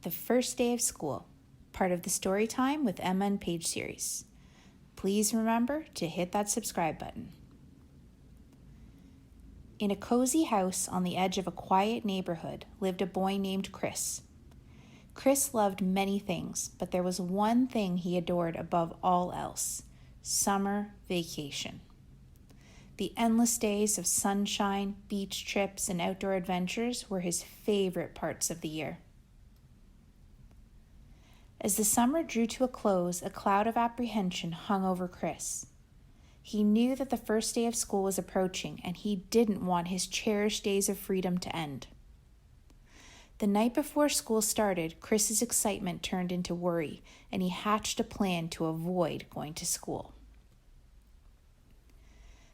The First Day of School, part of the Storytime with Emma and Paige series. Please remember to hit that subscribe button. In a cozy house on the edge of a quiet neighborhood lived a boy named Chris. Chris loved many things, but there was one thing he adored above all else: summer vacation. The endless days of sunshine, beach trips, and outdoor adventures were his favorite parts of the year. As the summer drew to a close, a cloud of apprehension hung over Chris. He knew that the first day of school was approaching, and he didn't want his cherished days of freedom to end. The night before school started, Chris's excitement turned into worry, and he hatched a plan to avoid going to school.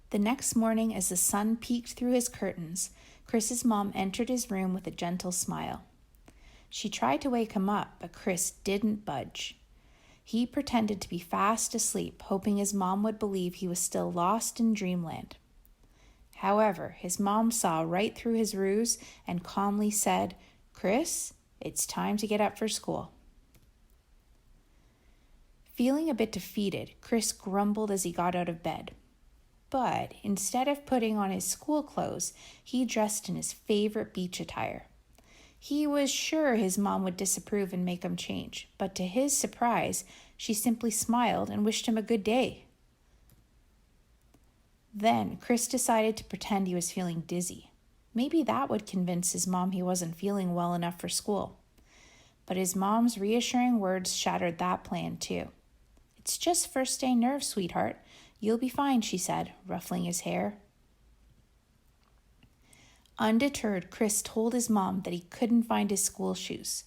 The next morning, as the sun peeked through his curtains, Chris's mom entered his room with a gentle smile. She tried to wake him up, but Chris didn't budge. He pretended to be fast asleep, hoping his mom would believe he was still lost in dreamland. However, his mom saw right through his ruse and calmly said, "Chris, it's time to get up for school." Feeling a bit defeated, Chris grumbled as he got out of bed. But instead of putting on his school clothes, he dressed in his favorite beach attire. He was sure his mom would disapprove and make him change, but to his surprise, she simply smiled and wished him a good day. Then Chris decided to pretend he was feeling dizzy. Maybe that would convince his mom he wasn't feeling well enough for school. But his mom's reassuring words shattered that plan too. "It's just first day nerves, sweetheart. You'll be fine," she said, ruffling his hair. Undeterred, Chris told his mom that he couldn't find his school shoes.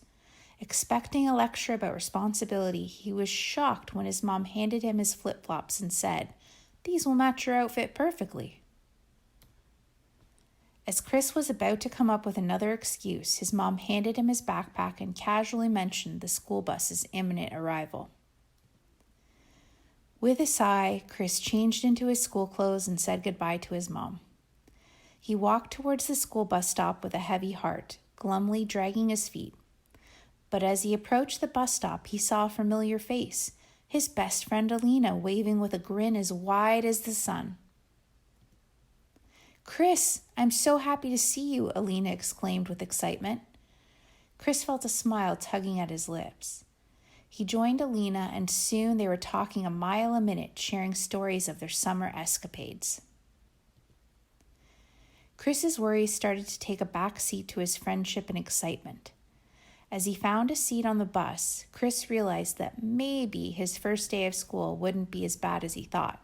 Expecting a lecture about responsibility, he was shocked when his mom handed him his flip-flops and said, "These will match your outfit perfectly." As Chris was about to come up with another excuse, his mom handed him his backpack and casually mentioned the school bus's imminent arrival. With a sigh, Chris changed into his school clothes and said goodbye to his mom. He walked towards the school bus stop with a heavy heart, glumly dragging his feet. But as he approached the bus stop, he saw a familiar face, his best friend Alina, waving with a grin as wide as the sun. "Chris, I'm so happy to see you," Alina exclaimed with excitement. Chris felt a smile tugging at his lips. He joined Alina, and soon they were talking a mile a minute, sharing stories of their summer escapades. Chris's worries started to take a back seat to his friendship and excitement. As he found a seat on the bus, Chris realized that maybe his first day of school wouldn't be as bad as he thought.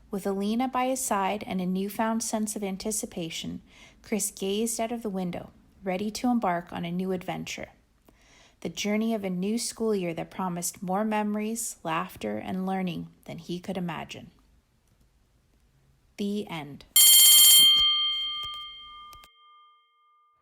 With Alina by his side and a newfound sense of anticipation, Chris gazed out of the window, ready to embark on a new adventure. The journey of a new school year that promised more memories, laughter, and learning than he could imagine. The end.